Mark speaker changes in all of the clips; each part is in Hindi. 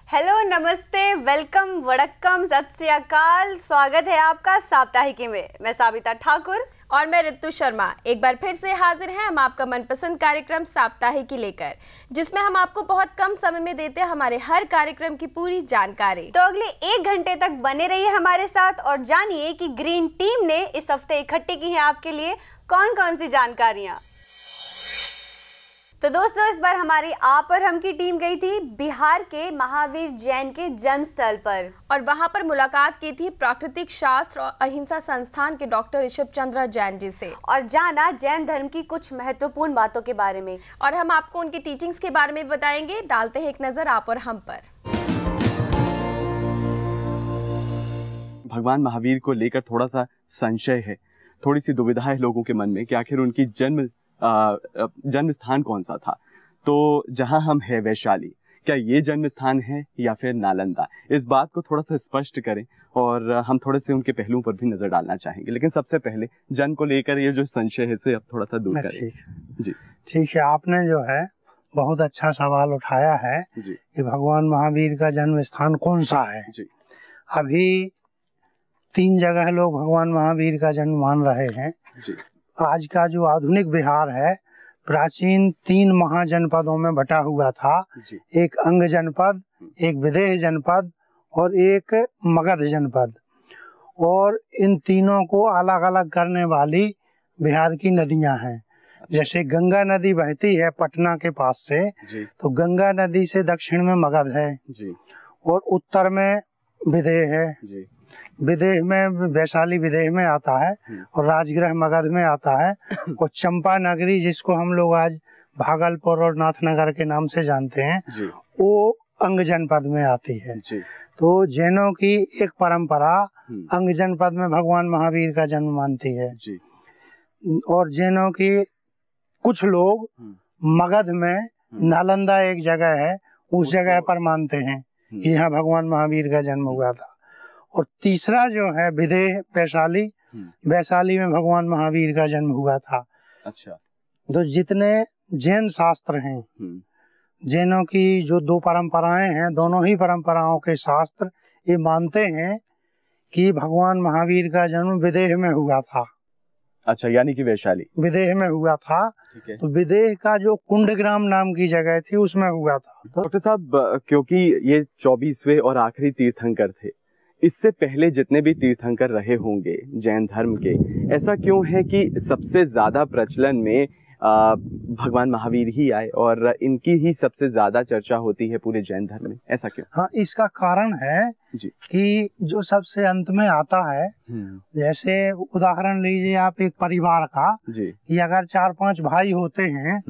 Speaker 1: हेलो, नमस्ते, वेलकम, वड़क्कम, सत श्री अकाल। स्वागत है आपका साप्ताहिकी में। मैं साबिता ठाकुर
Speaker 2: और मैं ऋतु शर्मा एक बार फिर से हाजिर हैं हम आपका मनपसंद कार्यक्रम साप्ताहिकी लेकर, जिसमें हम आपको बहुत कम समय में देते हैं हमारे हर कार्यक्रम की पूरी जानकारी।
Speaker 1: तो अगले 1 घंटे तक बने रहिए हमारे साथ और जानिए कि ग्रीन टीम ने इस हफ्ते इकट्ठी की है आपके लिए कौन कौन सी जानकारियां। तो दोस्तों, इस बार हमारी आप और हम की टीम गई थी बिहार के महावीर जैन के जन्म स्थल पर
Speaker 2: और वहां पर मुलाकात की थी प्राकृतिक शास्त्र और अहिंसा संस्थान के डॉक्टर ऋषभ चंद्र जैन जी से
Speaker 1: और जाना जैन धर्म की कुछ महत्वपूर्ण बातों के बारे में।
Speaker 2: और हम आपको उनकी टीचिंग्स के बारे में बताएंगे। डालते हैं एक नजर आप और हम पर।
Speaker 3: भगवान महावीर को लेकर थोड़ा सा संशय है, थोड़ी सी दुविधा है लोगों के मन में कि आखिर उनकी जन्म स्थान कौन सा था। तो जहां हम है वैशाली, क्या ये जन्म स्थान है या फिर नालंदा, इस बात को थोड़ा सा स्पष्ट करें और हम थोड़े से उनके पहलुओं पर भी नजर डालना चाहेंगे। लेकिन सबसे पहले जन्म को लेकर ये जो संशय है इसे अब थोड़ा सा दूर करें। जी
Speaker 4: ठीक है, आपने जो है बहुत अच्छा सवाल उठाया है
Speaker 3: जी
Speaker 4: कि भगवान महावीर का जन्म स्थान कौन सा है।
Speaker 3: जी
Speaker 4: अभी 3 जगह लोग भगवान महावीर का जन्म मान रहे हैं।
Speaker 3: जी
Speaker 4: आज का जो आधुनिक बिहार है प्राचीन 3 महाजनपदों में बटा हुआ था।
Speaker 3: जी
Speaker 4: एक अंग जनपद, एक विदेह जनपद और एक मगध जनपद। और इन तीनों को अलग अलग करने वाली बिहार की नदियां हैं। जैसे गंगा नदी बहती है पटना के पास से, तो गंगा नदी से दक्षिण में मगध है
Speaker 3: जी
Speaker 4: और उत्तर में विदेह है।
Speaker 3: जी
Speaker 4: विदेह में वैशाली विदेह में आता है और राजगृह मगध में आता है। और चंपा नगरी जिसको हम लोग आज भागलपुर और नाथनगर के नाम से जानते हैं, वो अंग जनपद में आती है। तो जैनों की एक परंपरा अंग जनपद में भगवान महावीर का जन्म मानती है और जैनों की कुछ लोग मगध में नालंदा एक जगह है, उस जगह पर मानते हैं कि यहाँ भगवान महावीर का जन्म हुआ था। और तीसरा जो है विदेह वैशाली, वैशाली में भगवान महावीर का जन्म हुआ था।
Speaker 3: अच्छा।
Speaker 4: तो जितने जैन शास्त्र हैं, जैनों की जो 2 परंपराएं हैं, दोनों ही परंपराओं के शास्त्र ये मानते हैं कि भगवान महावीर का जन्म विदेह में हुआ था।
Speaker 3: अच्छा, यानी कि वैशाली
Speaker 4: विदेह में हुआ था। तो विदेह का जो कुंडग्राम नाम की जगह थी उसमें हुआ था।
Speaker 3: डॉक्टर साहब, क्योंकि ये 24वें और आखिरी तीर्थंकर थे, इससे पहले जितने भी तीर्थंकर रहे होंगे जैन धर्म के, ऐसा क्यों है कि सबसे ज्यादा प्रचलन में भगवान महावीर ही आए और इनकी ही सबसे ज्यादा चर्चा होती है पूरे जैन धर्म में, ऐसा क्यों?
Speaker 4: हाँ, इसका कारण है कि जो सबसे अंत में आता है, जैसे उदाहरण लीजिए आप एक परिवार का, कि अगर 4-5 भाई होते हैं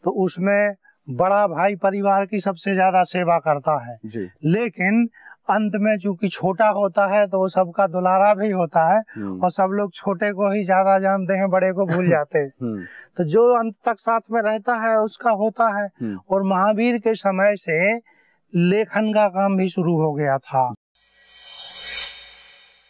Speaker 4: तो उसमें बड़ा भाई परिवार की सबसे ज्यादा सेवा करता है। लेकिन अंत में चूंकि छोटा होता है तो वो सबका दुलारा भी होता है और सब लोग छोटे को ही ज्यादा जानते हैं, बड़े को भूल जाते हैं। तो जो अंत तक साथ में रहता है उसका होता है। और महावीर के समय से लेखन का काम भी शुरू हो गया था।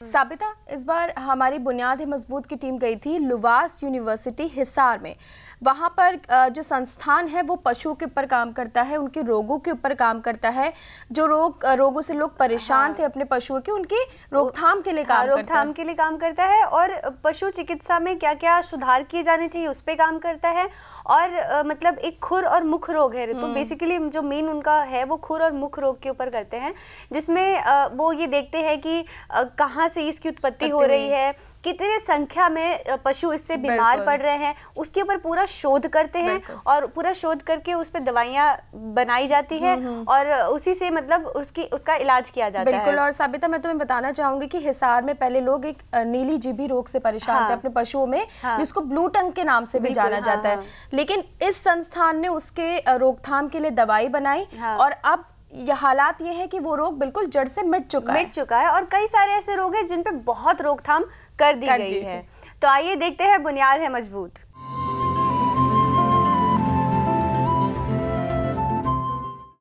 Speaker 2: साबिता, इस बार हमारी बुनियाद है मजबूत की टीम गई थी लुवास यूनिवर्सिटी हिसार में। वहाँ पर जो संस्थान है वो पशुओं के ऊपर काम करता है, उनके रोगों के ऊपर काम करता है। जो रोगों से लोग परेशान थे अपने पशुओं के, उनकी रोकथाम के लिए
Speaker 1: काम करता है और पशु चिकित्सा में क्या क्या सुधार किए जाने चाहिए उस पर काम करता है। और मतलब एक खुर और मुख रोग है, तो बेसिकली जो मेन उनका है वो खुर और मुख रोग के ऊपर करते हैं, जिसमें वो ये देखते हैं कि कहाँ से इसकी उत्पत्ति हो रही है, कितने संख्या में पशु इससे बीमार पड़ रहे हैं, उसके ऊपर पूरा शोध करते हैं और पूरा शोध करके उस पर दवाइयाँ बनाई जाती है और उसी से मतलब उसका इलाज किया जाता है।
Speaker 2: बिल्कुल। और साबिता, मैं तुम्हें बताना चाहूंगी कि हिसार में पहले लोग एक नीली जीभी रोग से परेशान थे अपने पशुओं में, जिसको ब्लू टंग के नाम से भी जाना जाता है। लेकिन इस संस्थान ने उसके रोकथाम के लिए दवाई बनाई और अब यह हालात ये है कि वो रोग बिल्कुल जड़ से मिट चुका है
Speaker 1: और कई सारे ऐसे रोग हैं जिन पे बहुत रोकथाम कर दी गई है। तो आइए देखते हैं बुनियाद है मजबूत।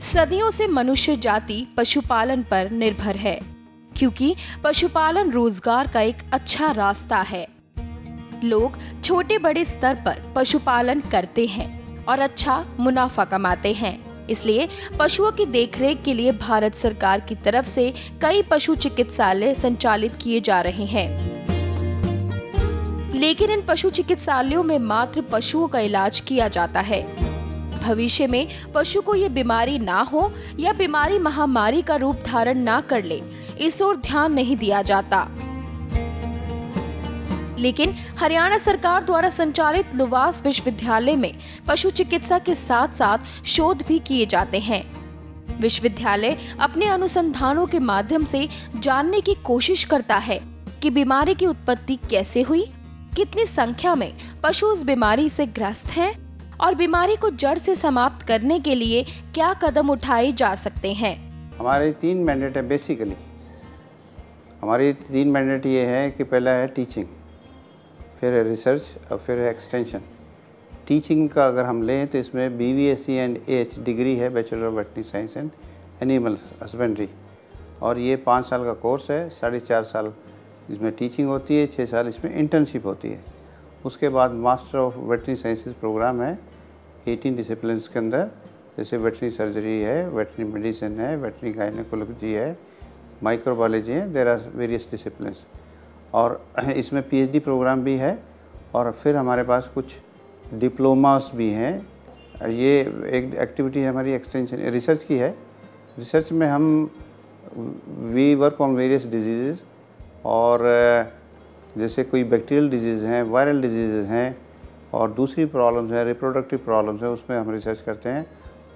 Speaker 5: सदियों से मनुष्य जाति पशुपालन पर निर्भर है, क्योंकि पशुपालन रोजगार का एक अच्छा रास्ता है। लोग छोटे बड़े स्तर पर पशुपालन करते हैं और अच्छा मुनाफा कमाते हैं। इसलिए पशुओं की देखरेख के लिए भारत सरकार की तरफ से कई पशु चिकित्सालय संचालित किए जा रहे हैं। लेकिन इन पशु चिकित्सालयों में मात्र पशुओं का इलाज किया जाता है। भविष्य में पशु को ये बीमारी ना हो या बीमारी महामारी का रूप धारण ना कर ले, इस ओर ध्यान नहीं दिया जाता। लेकिन हरियाणा सरकार द्वारा संचालित लुवास विश्वविद्यालय में पशु चिकित्सा के साथ साथ शोध भी किए जाते हैं। विश्वविद्यालय अपने अनुसंधानों के माध्यम से जानने की कोशिश करता है कि बीमारी की उत्पत्ति कैसे हुई, कितनी संख्या में पशु उस बीमारी से ग्रस्त हैं और बीमारी को जड़ से समाप्त करने के लिए क्या कदम उठाए जा सकते हैं।
Speaker 6: हमारे 3 मैंडेट है। बेसिकली हमारी 3 मैंडेट ये है कि पहला है टीचिंग, फिर है रिसर्च और फिर है एक्सटेंशन। टीचिंग का अगर हम लें तो इसमें BVSc एंड AH डिग्री है, bachelor of veterinary science and animal husbandry, और ये 5 साल का कोर्स है। 4.5 साल इसमें टीचिंग होती है, 6 साल इसमें इंटर्नशिप होती है। उसके बाद master of veterinary sciences programme है 18 डिसिप्लिन्स के अंदर, जैसे वेटरनरी सर्जरी है, वेटरनरी मेडिसिन है, वेटरनरी गायनेकोलॉजी है, माइक्रोबायोलॉजी है, देयर आर वेरियस डिसिप्लिन्स। और इसमें PhD प्रोग्राम भी है, और फिर हमारे पास कुछ डिप्लोमास भी हैं। ये एक एक्टिविटी हमारी एक्सटेंशन रिसर्च की है। रिसर्च में हम we work on various disease, और जैसे कोई बैक्टीरियल डिजीज़ हैं, वायरल डिजीज़ हैं, और दूसरी प्रॉब्लम्स हैं, रिप्रोडक्टिव प्रॉब्लम्स हैं, उसमें हम रिसर्च करते हैं।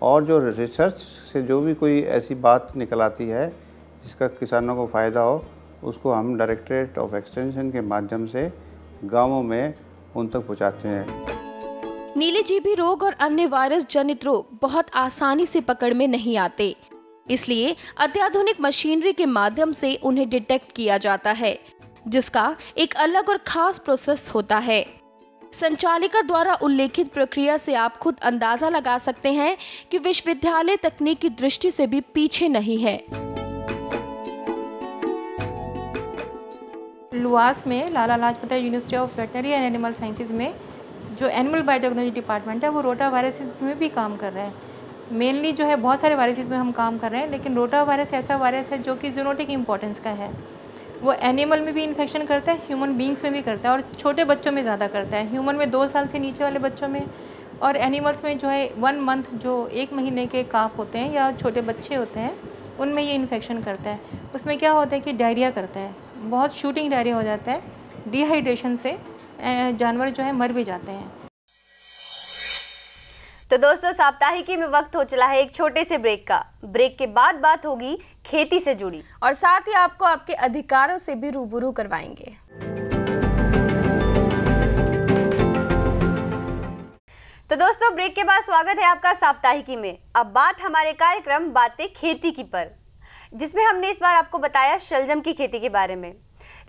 Speaker 6: और जो रिसर्च से जो भी कोई ऐसी बात निकल आती है जिसका किसानों को फ़ायदा हो, उसको हम डायरेक्टरेट ऑफ एक्सटेंशन के माध्यम से गांवों में उन तक पहुंचाते हैं।
Speaker 5: नीलीजीभी रोग और अन्य वायरस जनित रोग बहुत आसानी से पकड़ में नहीं आते, इसलिए अत्याधुनिक मशीनरी के माध्यम से उन्हें डिटेक्ट किया जाता है, जिसका एक अलग और खास प्रोसेस होता है। संचालिका द्वारा उल्लेखित प्रक्रिया से आप खुद अंदाजा लगा सकते हैं कि विश्वविद्यालय तकनीक की दृष्टि से भी पीछे नहीं है।
Speaker 7: लुवास में Lala Lajpat Rai university of veterinary and animal sciences में जो एनिमल बायोटेक्नोलॉजी डिपार्टमेंट है वो रोटा वायरस में भी काम कर रहा है। मेनली जो है बहुत सारे वायरसेस में हम काम कर रहे हैं, लेकिन रोटा वायरस ऐसा वायरस है जो कि जूनोटिक इम्पोर्टेंस का है। वो एनिमल में भी इन्फेक्शन करता है, ह्यूमन बींग्स में भी करता है, और छोटे बच्चों में ज़्यादा करता है। ह्यूमन में 2 साल से नीचे वाले बच्चों में, और एनिमल्स में जो है 1 मंथ जो 1 महीने के काफ होते हैं या छोटे बच्चे होते हैं, उनमें ये इन्फेक्शन करता है। उसमें क्या होता है कि डायरिया करता है, बहुत शूटिंग डायरिया हो जाता है। डिहाइड्रेशन से जानवर जो है मर भी जाते हैं।
Speaker 1: तो दोस्तों, साप्ताहिकी में वक्त हो चला है एक छोटे से ब्रेक का। ब्रेक के बाद बात होगी खेती से जुड़ी,
Speaker 2: और साथ ही आपको आपके अधिकारों से भी रूबरू करवाएंगे।
Speaker 1: तो दोस्तों, ब्रेक के बाद स्वागत है आपका साप्ताहिकी में। अब बात हमारे कार्यक्रम बातें खेती की पर, जिसमें हमने इस बार आपको बताया शलजम की खेती के बारे में।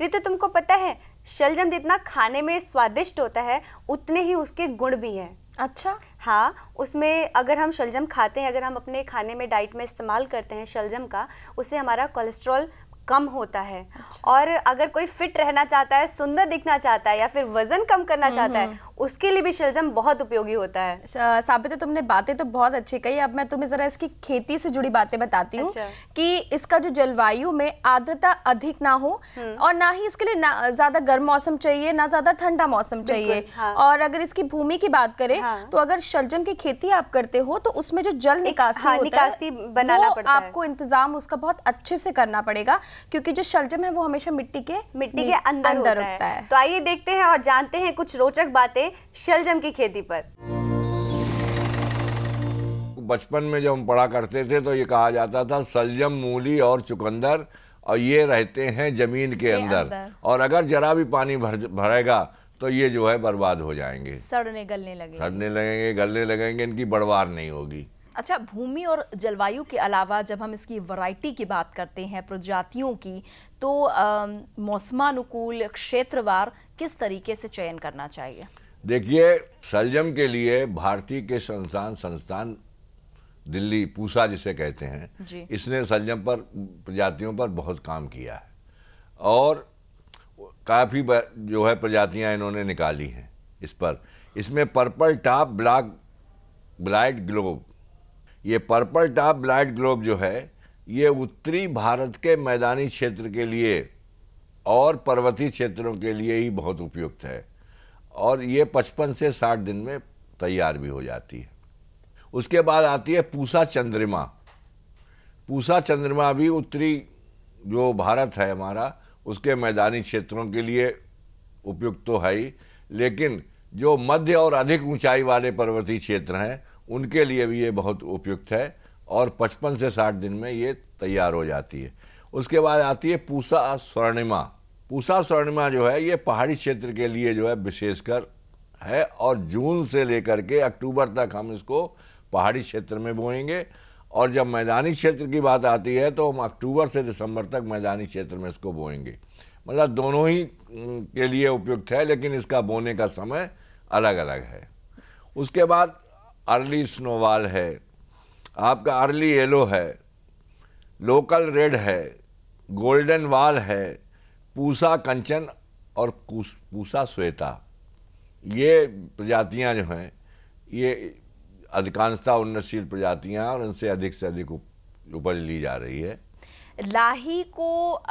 Speaker 1: रितु, तुमको पता है शलजम जितना खाने में स्वादिष्ट होता है उतने ही उसके गुण भी हैं।
Speaker 2: अच्छा,
Speaker 1: हाँ, उसमें अगर हम शलजम खाते हैं, अगर हम अपने खाने में डाइट में इस्तेमाल करते हैं शलजम का, उससे हमारा कोलेस्ट्रॉल कम होता है। अच्छा। और अगर कोई फिट रहना चाहता है, सुंदर दिखना चाहता है, या फिर वजन कम करना चाहता है, उसके लिए भी शलजम बहुत उपयोगी होता है।
Speaker 2: साबित, तुमने बातें तो बहुत अच्छी कही। अब मैं तुम्हें जरा इसकी खेती से जुड़ी बातें बताती हूँ। अच्छा। कि इसका जो जलवायु में आर्द्रता अधिक ना हो, और ना ही इसके लिए ना ज्यादा गर्म मौसम चाहिए, ना ज्यादा ठंडा मौसम चाहिए। हाँ। और अगर इसकी भूमि की बात करें, हाँ, तो अगर शलजम की खेती आप करते हो तो उसमें जो जल निकासी
Speaker 1: बनाना पड़ता है,
Speaker 2: आपको इंतजाम उसका बहुत अच्छे से करना पड़ेगा, क्योंकि जो शलजम है वो हमेशा मिट्टी के अंदर होता है।
Speaker 1: तो आइए देखते हैं और जानते हैं कुछ रोचक बातें शलजम की खेती पर।
Speaker 8: बचपन में जब हम पढ़ा करते थे तो ये कहा जाता था शलजम, मूली और चुकंदर, और ये रहते हैं जमीन के अंदर, और अगर जरा भी पानी भरेगा तो ये जो है बर्बाद हो जाएंगे,
Speaker 9: सड़ने लगेंगे,
Speaker 8: गलने लगेंगे, इनकी बढ़वार नहीं होगी।
Speaker 9: अच्छा, भूमि और जलवायु के अलावा जब हम इसकी वैरायटी की बात करते हैं, प्रजातियों की, तो मौसमानुकूल, क्षेत्रवार किस तरीके से चयन करना चाहिए?
Speaker 8: देखिए, शलजम के लिए भारतीय के संस्थान दिल्ली, पूसा जिसे कहते हैं, इसने शलजम पर प्रजातियों पर बहुत काम किया है, और काफ़ी जो है प्रजातियां इन्होंने निकाली हैं इस पर। इसमें पर्पल टॉप, ब्लैक ग्लोब, ये पर्पल टॉप ब्लाइट ग्लोब जो है ये उत्तरी भारत के मैदानी क्षेत्र के लिए और पर्वतीय क्षेत्रों के लिए ही बहुत उपयुक्त है और ये 55 से 60 दिन में तैयार भी हो जाती है। उसके बाद आती है पूसा चंद्रमा। पूसा चंद्रमा भी उत्तरी जो भारत है हमारा उसके मैदानी क्षेत्रों के लिए उपयुक्त तो है ही, लेकिन जो मध्य और अधिक ऊंचाई वाले पर्वतीय क्षेत्र हैं उनके लिए भी ये बहुत उपयुक्त है और 55 से 60 दिन में ये तैयार हो जाती है। उसके बाद आती है पूसा स्वर्णिमा। पूसा स्वर्णिमा जो है ये पहाड़ी क्षेत्र के लिए जो है विशेषकर है और जून से लेकर के अक्टूबर तक हम इसको पहाड़ी क्षेत्र में बोएंगे और जब मैदानी क्षेत्र की बात आती है तो हम अक्टूबर से दिसंबर तक मैदानी क्षेत्र में इसको बोएंगे। मतलब दोनों ही के लिए उपयुक्त है, लेकिन इसका बोने का समय अलग अलग है। उसके बाद अर्ली स्नोवाल है, आपका अर्ली येलो है, लोकल रेड है, गोल्डन वाल है, पूसा कंचन और पूसा श्वेता। ये प्रजातियां जो हैं ये अधिकांशतः उन्नतशील प्रजातियां और उनसे अधिक से अधिक उपज ली जा रही है।
Speaker 9: लाही को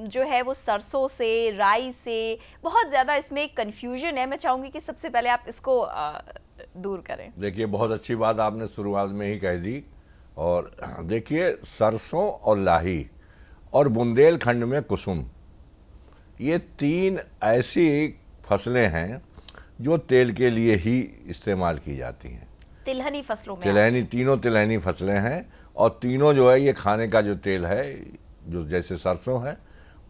Speaker 9: जो है वो सरसों से, राई से बहुत ज़्यादा इसमें एक कन्फ्यूजन है। मैं चाहूँगी कि सबसे पहले आप इसको दूर करें।
Speaker 8: देखिए बहुत अच्छी बात आपने शुरुआत में ही कह दी। और देखिए सरसों और लाही और बुंदेलखंड में कुसुम, ये 3 ऐसी फसलें हैं जो तेल के लिए ही इस्तेमाल की जाती हैं।
Speaker 9: तिलहनी फसलों में
Speaker 8: तीनों तिलहनी फसलें हैं और तीनों जो है ये खाने का जो तेल है जो जैसे सरसों है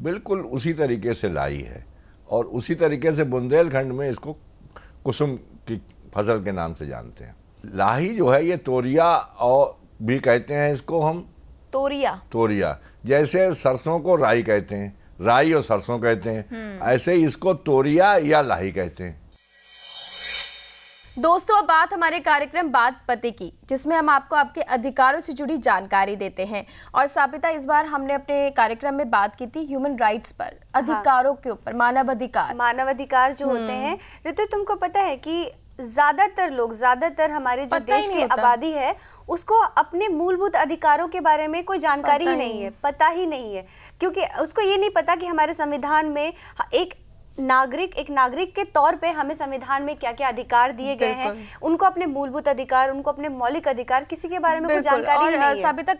Speaker 8: बिल्कुल उसी तरीके से लाई है और उसी तरीके से बुंदेलखंड में इसको कुसुम की फसल के नाम से जानते हैं। लाही जो है ये तोरिया और भी कहते हैं इसको हम, तोरिया जैसे सरसों को राई कहते हैं, राई और सरसों कहते हैं, ऐसे ही इसको तोरिया या लाही कहते हैं।
Speaker 2: दोस्तों अब बात हमारे कार्यक्रम बात पते की, जिसमें हम आपको आपके अधिकारों से जुड़ी जानकारी देते हैं। और साबिता, इस बार हमने अपने कार्यक्रम में बात की थी ह्यूमन राइट्स पर, अधिकारों के ऊपर, मानव अधिकार
Speaker 1: जो होते हैं। ऋतु, तुमको पता है कि ज्यादातर हमारे जो देश की आबादी है उसको अपने मूलभूत अधिकारों के बारे में कोई जानकारी ही नहीं है, पता ही नहीं है, क्योंकि उसको ये नहीं पता कि हमारे संविधान में एक नागरिक के तौर पे हमें संविधान में क्या क्या अधिकार दिए गए हैं, उनको अपने मूलभूत अधिकार, उनको अपने मौलिक अधिकार, किसी के बारे में कोई जानकारी ही नहीं है।
Speaker 2: साबिता,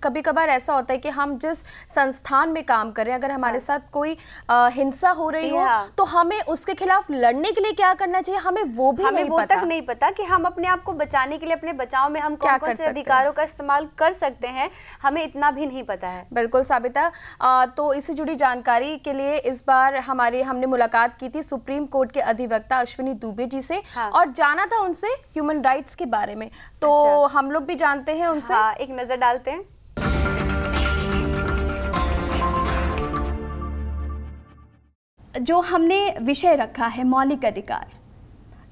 Speaker 2: कभी कभार ऐसा होता है कि हम जिस संस्थान में काम कर रहे हैं, अगर हमारे साथ कोई हिंसा हो रही हो तो हमें उसके खिलाफ लड़ने के लिए क्या करना चाहिए, हमें वो तक नहीं पता कि हम अपने आप को बचाने के लिए, अपने बचाव में हम कौन से अधिकारों का इस्तेमाल कर सकते हैं, हमें इतना भी नहीं पता है। बिल्कुल साबिता, तो इससे जुड़ी जानकारी के लिए इस बार हमने मुलाकात की थी सुप्रीम कोर्ट के अधिवक्ता अश्विनी दुबे जी से और जाना था उनसे ह्यूमन राइट्स के बारे में। तो हम लोग भी जानते हैं उनसे,
Speaker 1: एक नजर डालते हैं।
Speaker 10: जो हमने विषय रखा है मौलिक अधिकार,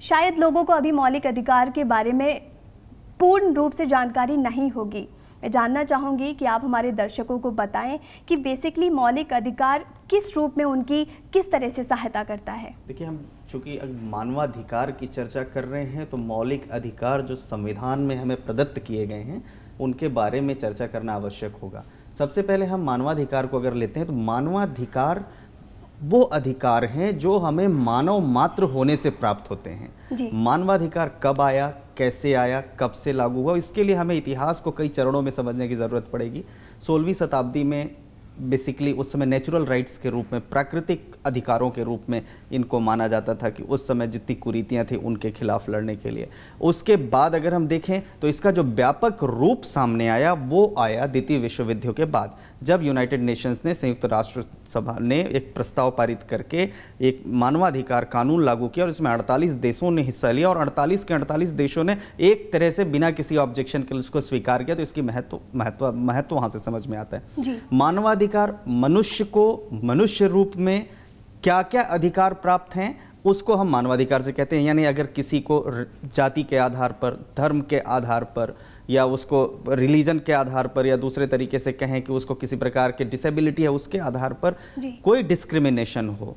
Speaker 10: शायद लोगों को अभी मौलिक अधिकार के बारे में पूर्ण रूप से जानकारी नहीं होगी। मैं जानना चाहूँगी कि आप हमारे दर्शकों को बताएं कि बेसिकली मौलिक अधिकार किस रूप में उनकी किस तरह से सहायता करता है।
Speaker 11: देखिए, हम चूँकि मानवाधिकार की चर्चा कर रहे हैं तो मौलिक अधिकार जो संविधान में हमें प्रदत्त किए गए हैं उनके बारे में चर्चा करना आवश्यक होगा। सबसे पहले हम मानवाधिकार को अगर लेते हैं तो मानवाधिकार वो अधिकार हैं जो हमें मानव मात्र होने से प्राप्त होते हैं। मानवाधिकार कब आया, कैसे आया, कब से लागू हुआ, इसके लिए हमें इतिहास को कई चरणों में समझने की ज़रूरत पड़ेगी। 16वीं शताब्दी में बेसिकली उस समय नेचुरल राइट्स के रूप में, प्राकृतिक अधिकारों के रूप में इनको माना जाता था कि उस समय जितनी कुरीतियां थी उनके खिलाफ लड़ने के लिए। उसके बाद अगर हम देखें तो इसका जो व्यापक रूप सामने आया वो आया द्वितीय विश्व युद्ध के बाद, जब यूनाइटेड नेशंस ने, संयुक्त राष्ट्र सभा ने एक प्रस्ताव पारित करके एक मानवाधिकार कानून लागू किया और इसमें 48 देशों ने हिस्सा लिया और 48 के 48 देशों ने एक तरह से बिना किसी ऑब्जेक्शन के उसको स्वीकार किया। तो इसकी महत्व वहाँ से समझ में आता है। मानवाधिकार, मनुष्य को मनुष्य रूप में क्या क्या अधिकार प्राप्त हैं उसको हम मानवाधिकार से कहते हैं। यानी अगर किसी को जाति के आधार पर, धर्म के आधार पर या उसको रिलीजन के आधार पर या दूसरे तरीके से कहें कि उसको किसी प्रकार के डिसेबिलिटी है उसके आधार पर कोई डिस्क्रिमिनेशन हो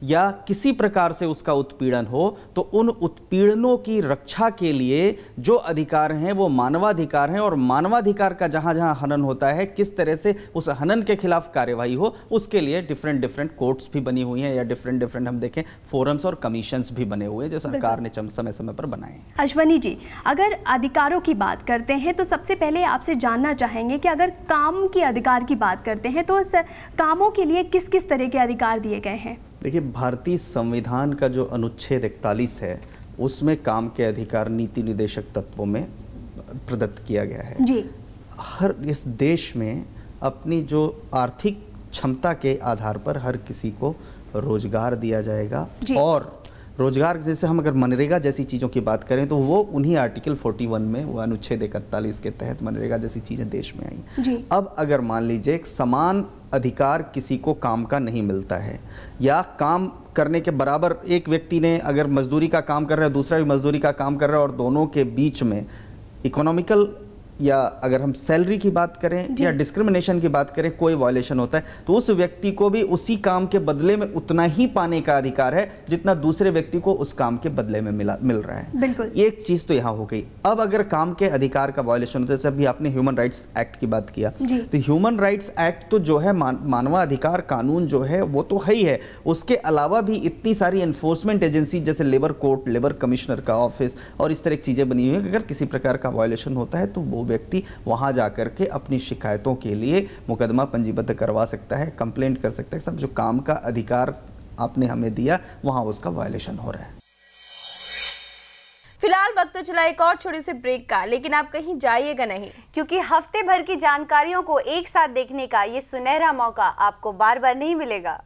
Speaker 11: या किसी प्रकार से उसका उत्पीड़न हो तो उन उत्पीड़नों की रक्षा के लिए जो अधिकार हैं वो मानवाधिकार हैं, और मानवाधिकार का जहां जहां हनन होता है किस तरह से उस हनन के खिलाफ कार्यवाही हो, उसके लिए डिफरेंट कोर्ट्स भी बनी हुई हैं या डिफरेंट हम देखें फोरम्स और कमीशंस भी बने हुए हैं जो सरकार ने समय समय पर बनाए हैं।
Speaker 10: अश्वनी जी, अगर अधिकारों की बात करते हैं तो सबसे पहले आपसे जानना चाहेंगे कि अगर काम के अधिकार की बात करते हैं तो कामों के लिए किस किस तरह के अधिकार दिए गए हैं?
Speaker 11: देखिए, भारतीय संविधान का जो अनुच्छेद 41 है उसमें काम के अधिकार नीति निर्देशक तत्वों में प्रदत्त किया गया है
Speaker 10: जी।
Speaker 11: हर इस देश में अपनी जो आर्थिक क्षमता के आधार पर हर किसी को रोजगार दिया जाएगा, और रोजगार जैसे हम अगर मनरेगा जैसी चीज़ों की बात करें तो वो उन्हीं आर्टिकल 41 में वो अनुच्छेद 41 के तहत मनरेगा जैसी चीज़ें देश में आई। अब अगर मान लीजिए एक समान अधिकार किसी को काम का नहीं मिलता है, या काम करने के बराबर एक व्यक्ति ने अगर मजदूरी का काम कर रहा है, दूसरा भी मजदूरी का काम कर रहा है, और दोनों के बीच में इकोनॉमिकल या अगर हम सैलरी की बात करें या डिस्क्रिमिनेशन की बात करें कोई वायलेशन होता है, तो उस व्यक्ति को भी उसी काम के बदले में उतना ही पाने का अधिकार है जितना दूसरे व्यक्ति को उस काम के बदले में मिल रहा है।
Speaker 10: बिल्कुल।
Speaker 11: एक चीज़ तो यहाँ हो गई। अब अगर काम के अधिकार का वायलेशन होता है, जैसे अभी आपने ह्यूमन राइट्स एक्ट की बात किया, तो ह्यूमन राइट्स एक्ट तो जो है मानवाधिकार कानून जो है वो तो है ही है, उसके अलावा भी इतनी सारी एनफोर्समेंट एजेंसी जैसे लेबर कोर्ट, लेबर कमिश्नर का ऑफिस और इस तरह की चीज़ें बनी हुई हैं। अगर किसी प्रकार का वायलेशन होता है तो वो व्यक्ति वहां जाकर के अपनी शिकायतों के लिए मुकदमा पंजीबद्ध करवा सकता है, कंप्लेंट कर सकता है। सब जो काम का अधिकार आपने हमें दिया वहां उसका वायलेशन हो रहा है।
Speaker 2: फिलहाल वक्त तो चला एक और छोटे से ब्रेक का, लेकिन आप कहीं जाइएगा नहीं,
Speaker 1: क्योंकि हफ्ते भर की जानकारियों को एक साथ देखने का ये सुनहरा मौका आपको बार बार नहीं मिलेगा।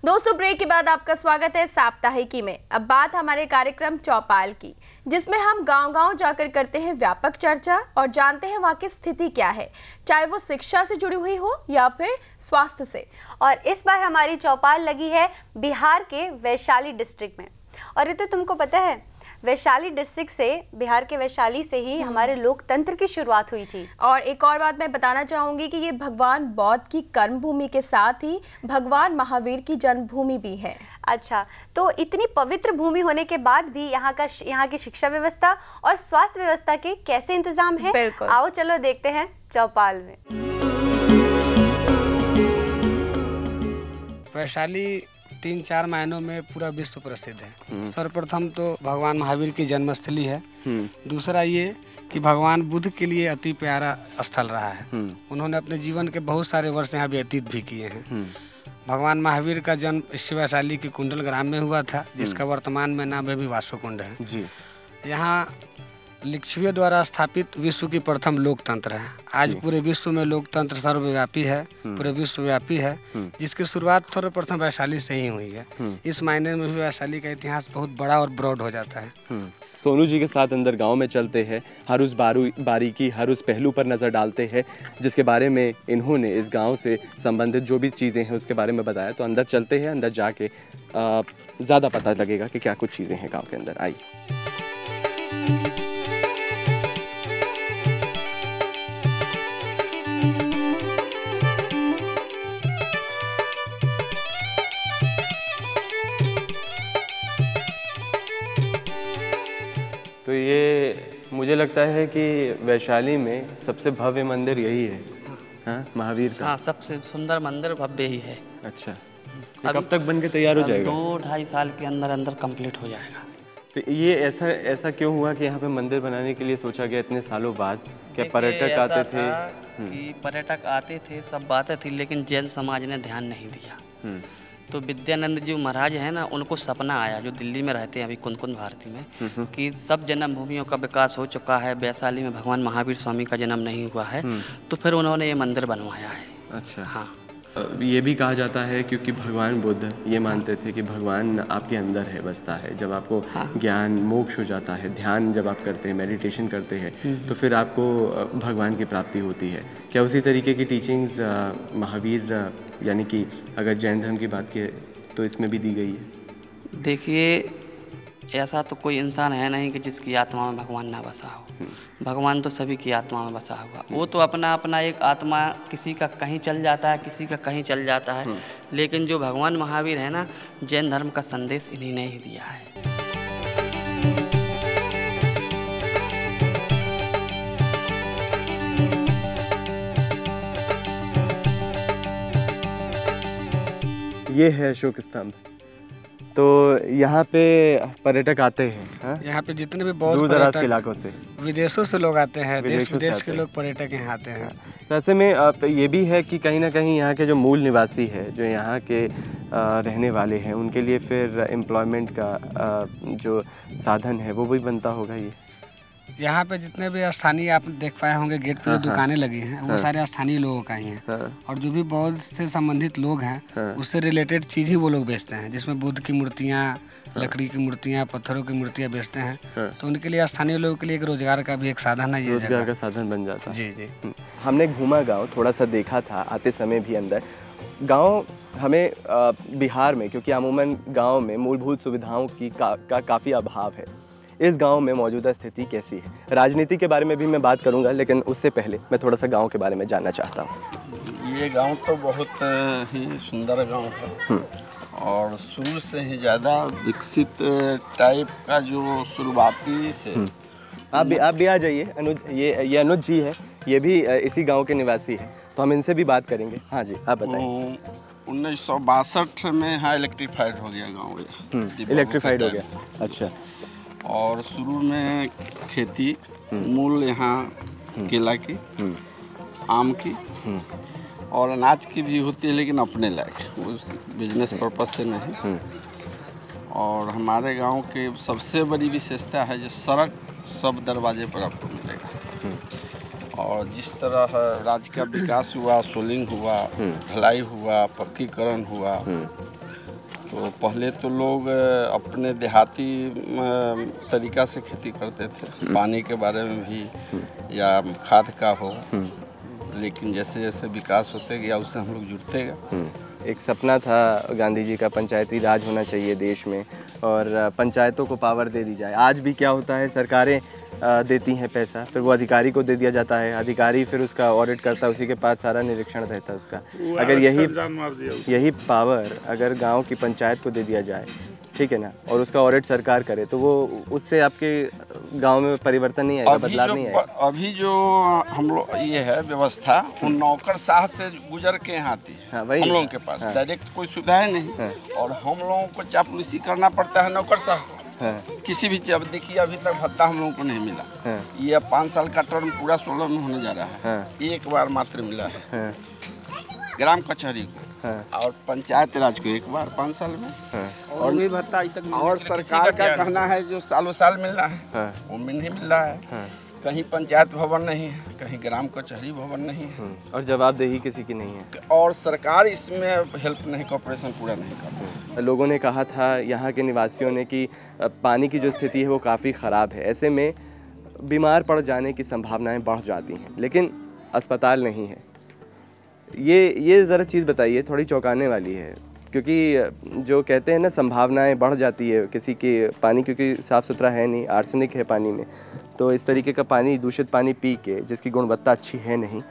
Speaker 2: दोस्तों, ब्रेक के बाद आपका स्वागत है साप्ताहिकी में। अब बात हमारे कार्यक्रम चौपाल की, जिसमें हम गांव-गांव जाकर करते हैं व्यापक चर्चा और जानते हैं वहां की स्थिति क्या है, चाहे वो शिक्षा से जुड़ी हुई हो या फिर स्वास्थ्य से।
Speaker 1: और इस बार हमारी चौपाल लगी है बिहार के वैशाली डिस्ट्रिक्ट में। और ये तो तुमको पता है, वैशाली डिस्ट्रिक्ट से, बिहार के वैशाली से ही हमारे लोकतंत्र की शुरुआत हुई थी।
Speaker 2: और एक और बात मैं बताना चाहूंगी कि ये भगवान बौद्ध की कर्म भूमि के साथ ही भगवान महावीर की जन्मभूमि भी है।
Speaker 1: अच्छा, तो इतनी पवित्र भूमि होने के बाद भी यहाँ की शिक्षा व्यवस्था और स्वास्थ्य व्यवस्था के कैसे इंतजाम है?
Speaker 2: बिल्कुल।
Speaker 1: आओ चलो देखते हैं चौपाल में।
Speaker 12: वैशाली 3-4 मायनों में पूरा विश्व प्रसिद्ध है। सर्वप्रथम तो भगवान महावीर की जन्मस्थली है। दूसरा ये कि भगवान बुद्ध के लिए अति प्यारा स्थल रहा है। उन्होंने अपने जीवन के बहुत सारे वर्ष यहाँ व्यतीत भी किए हैं। भगवान महावीर का जन्म इस वैशाली के कुंडल ग्राम में हुआ था, जिसका वर्तमान में नाम अभी वासुकुंड है। यहाँ लिच्छवियों द्वारा स्थापित विश्व की प्रथम लोकतंत्र है। आज पूरे विश्व में लोकतंत्र सर्वव्यापी है, पूरे विश्वव्यापी है, जिसकी शुरुआत सर्वप्रथम वैशाली से ही हुई है। इस मायने में भी वैशाली का इतिहास बहुत बड़ा और ब्रॉड हो जाता है।
Speaker 3: सोनू जी के साथ अंदर गांव में चलते हैं, हर उस बारीकी, हर उस पहलू पर नज़र डालते हैं जिसके बारे में इन्होंने इस गांव से संबंधित जो भी चीज़ें हैं उसके बारे में बताया। तो अंदर चलते हैं, अंदर जाके ज़्यादा पता लगेगा कि क्या कुछ चीज़ें हैं गाँव के अंदर। आई तो ये मुझे लगता है कि वैशाली में सबसे भव्य मंदिर यही है। हाँ, महावीर का।
Speaker 13: हाँ, सबसे सुंदर मंदिर भव्य ही है।
Speaker 3: अच्छा, कब तक बन के तैयार हो जाएगा?
Speaker 13: 2-2.5 साल के अंदर अंदर कंप्लीट हो जाएगा।
Speaker 3: तो ये ऐसा क्यों हुआ कि यहाँ पे मंदिर बनाने के लिए सोचा गया इतने सालों बाद? क्या पर्यटक आते थे?
Speaker 13: कि पर्यटक आते थे, सब बातें थी, लेकिन जैन समाज ने ध्यान नहीं दिया। तो विद्यानंद जी महाराज है ना, उनको सपना आया, जो दिल्ली में रहते हैं अभी कुंद भारती में, कि सब जन्मभूमियों का विकास हो चुका है, वैशाली में भगवान महावीर स्वामी का जन्म नहीं हुआ है, तो फिर उन्होंने ये मंदिर बनवाया है।
Speaker 3: अच्छा।
Speaker 13: हाँ,
Speaker 3: ये भी कहा जाता है क्योंकि भगवान बुद्ध ये मानते थे कि भगवान आपके अंदर है, बसता है। जब आपको ज्ञान मोक्ष हो जाता है, ध्यान जब आप करते हैं, मेडिटेशन करते हैं, तो फिर आपको भगवान की प्राप्ति होती है। क्या उसी तरीके की टीचिंग्स महावीर यानी कि अगर जैन धर्म की बात की तो इसमें भी दी गई है?
Speaker 13: देखिए, ऐसा तो कोई इंसान है नहीं कि जिसकी आत्मा में भगवान ना बसा हो। भगवान तो सभी की आत्मा में बसा हुआ। वो तो अपना अपना एक आत्मा, किसी का कहीं चल जाता है, किसी का कहीं चल जाता है, लेकिन जो भगवान महावीर है ना, जैन धर्म का संदेश इन्हीं ने ही दिया है।
Speaker 3: ये है अशोक स्तंभ। तो यहाँ पे पर्यटक आते हैं।
Speaker 12: यहाँ पे जितने भी बहुत
Speaker 3: दूर दराज के इलाकों से,
Speaker 12: विदेशों से लोग आते हैं, देश विदेश के लोग पर्यटक यहाँ आते हैं।
Speaker 3: तो ऐसे में ये भी है कि कहीं ना कहीं यहाँ के जो मूल निवासी है, जो यहाँ के रहने वाले हैं, उनके लिए फिर एम्प्लॉयमेंट का जो साधन है वो भी बनता होगा। ये
Speaker 12: यहाँ पे जितने भी स्थानीय आप देख पाए होंगे गेट पे जो दुकानें लगी हैं, वो सारे स्थानीय लोगों का ही हैं। और जो भी बौद्ध से संबंधित लोग हैं, उससे रिलेटेड चीज़ ही वो लोग बेचते हैं, जिसमें बुद्ध की मूर्तियाँ, लकड़ी की मूर्तियाँ, पत्थरों की मूर्तियाँ बेचते हैं। तो उनके लिए, स्थानीय लोगों के लिए एक रोजगार का भी एक साधन है, ये
Speaker 3: रोजगार का साधन बन जाता है।
Speaker 12: जी जी।
Speaker 3: हमने घूमा गाँव, थोड़ा सा देखा था आते समय भी अंदर। गाँव हमें बिहार में, क्योंकि अमूमन गाँव में मूलभूत सुविधाओं की काफ़ी अभाव है। इस गांव में मौजूदा स्थिति कैसी है? राजनीति के बारे में भी मैं बात करूंगा, लेकिन उससे पहले मैं थोड़ा सा गांव के बारे में जानना चाहता हूं।
Speaker 14: ये गांव तो बहुत ही सुंदर गांव है और शुरू से ही ज़्यादा विकसित टाइप का जो शुरुआती से।
Speaker 3: आप भी आ जाइए। अनुज, ये अनुज जी है, ये भी इसी गाँव के निवासी है, तो हम इनसे भी बात करेंगे। हाँ जी, आप बताइए।
Speaker 14: 1962 में हाँ इलेक्ट्रीफाइड हो गया गाँव।
Speaker 3: इलेक्ट्रीफाइड हो गया, अच्छा।
Speaker 14: और शुरू में खेती मूल यहाँ केला की, आम की और अनाज की भी होती है, लेकिन अपने लायक, उस बिजनेस पर्पज से नहीं। और हमारे गांव के सबसे बड़ी विशेषता है जो सड़क सब दरवाजे पर आपको मिलेगा। और जिस तरह राज्य का विकास हुआ, सोलिंग हुआ, ढलाई हुआ, पक्कीकरण हुआ, तो पहले तो लोग अपने देहाती तरीका से खेती करते थे, पानी के बारे में भी या खाद का हो, लेकिन जैसे जैसे विकास होते गया उससे हम लोग जुड़ते गए।
Speaker 3: एक सपना था गांधी जी का, पंचायती राज होना चाहिए देश में और पंचायतों को पावर दे दी जाए। आज भी क्या होता है, सरकारें देती हैं पैसा, फिर वो अधिकारी को दे दिया जाता है, अधिकारी फिर उसका ऑडिट करता है, उसी के पास सारा निरीक्षण रहता है उसका। अगर यही पावर अगर गांव की पंचायत को दे दिया जाए, ठीक है ना, और उसका ऑडिट सरकार करे, तो वो उससे आपके गांव में परिवर्तन नहीं आएगा, बदलाव नहीं आएगा।
Speaker 14: अभी जो हम लोग ये है व्यवस्था, उन नौकरशाह से गुजर के यहाँ आती है। हाँ, हम लोगों के पास डायरेक्ट कोई सुविधाएं नहीं, और हम लोगों को चापलूसी करना पड़ता है नौकरशाह को। किसी भी चीज, देखिए अभी तक भत्ता हम लोगों को नहीं मिला। ये 5 साल का टर्म पूरा 16 में होने जा रहा है। एक बार मात्र मिला है ग्राम कचहरी को और पंचायत राज को, एक बार 5 साल में। और भी भत्ता तक, और सरकार का कहना है जो सालों साल मिल रहा है वो नहीं मिल रहा है। कहीं पंचायत भवन नहीं है, कहीं ग्राम कचहरी भवन नहीं है,
Speaker 3: और जवाबदेही किसी की नहीं है,
Speaker 14: और सरकार इसमें हेल्प नहीं, कॉर्पोरेशन पूरा नहीं कर रहा।
Speaker 3: लोगों ने कहा था, यहाँ के निवासियों ने, कि पानी की जो स्थिति है वो काफ़ी ख़राब है, ऐसे में बीमार पड़ जाने की संभावनाएं बढ़ जाती हैं, लेकिन अस्पताल नहीं है। ये ज़रा चीज़ बताइए, थोड़ी चौंकाने वाली है, क्योंकि जो कहते हैं ना संभावनाएं बढ़ जाती है किसी के पानी, क्योंकि साफ़ सुथरा है नहीं, आर्सेनिक है पानी में, तो इस तरीके का पानी, दूषित पानी पी के, जिसकी गुणवत्ता अच्छी है नहीं,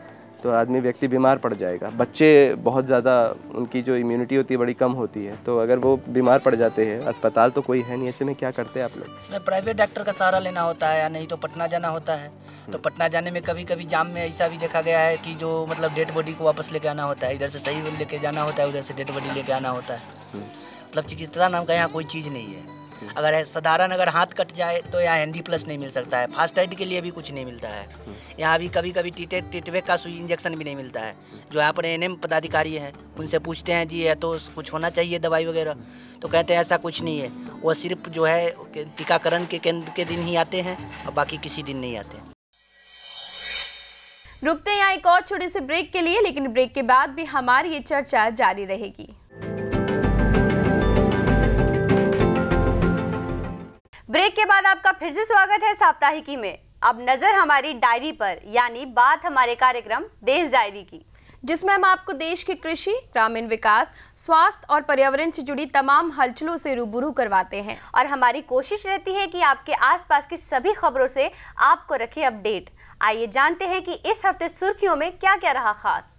Speaker 3: तो आदमी व्यक्ति बीमार पड़ जाएगा। बच्चे बहुत ज़्यादा, उनकी जो इम्यूनिटी होती है बड़ी कम होती है, तो अगर वो बीमार पड़ जाते हैं, अस्पताल तो कोई है नहीं, ऐसे में क्या करते हैं आप लोग?
Speaker 15: इसमें प्राइवेट डॉक्टर का सहारा लेना होता है, या नहीं तो पटना जाना होता है। तो पटना जाने में कभी कभी जाम में ऐसा भी देखा गया है कि जो मतलब डेड बॉडी को वापस लेके आना होता है, इधर से सही लेके जाना होता है, उधर से डेड बॉडी लेके आना होता है। मतलब चिकित्सा नाम का यहाँ कोई चीज़ नहीं है। अगर साधारण अगर हाथ कट जाए तो यहाँ हैंडी प्लस नहीं मिल सकता है, फास्ट एड के लिए भी कुछ नहीं मिलता है। यहाँ भी कभी कभी टिटवे का सुई इंजेक्शन भी नहीं मिलता है। जो यहाँ पर एनएम पदाधिकारी हैं, उनसे पूछते हैं जी है तो कुछ होना चाहिए दवाई वगैरह, तो कहते हैं ऐसा कुछ नहीं है, वो सिर्फ जो है टीकाकरण के केंद्र के दिन ही आते हैं और बाकी किसी दिन नहीं आते।
Speaker 5: रुकते हैं यहाँ एक और छोटे से ब्रेक के लिए, लेकिन ब्रेक के बाद भी हमारी ये चर्चा जारी रहेगी।
Speaker 1: ब्रेक के बाद आपका फिर से स्वागत है साप्ताहिकी में। अब नजर हमारी डायरी पर, यानी बात हमारे कार्यक्रम देश डायरी की।
Speaker 2: जिसमें हम आपको देश के कृषि, ग्रामीण विकास, स्वास्थ्य और पर्यावरण से जुड़ी तमाम हलचलों से रूबरू करवाते हैं।
Speaker 1: और हमारी कोशिश रहती है कि आपके आसपास की सभी खबरों से आपको रखें अपडेट। आइए जानते हैं कि इस हफ्ते सुर्खियों में क्या क्या रहा खास।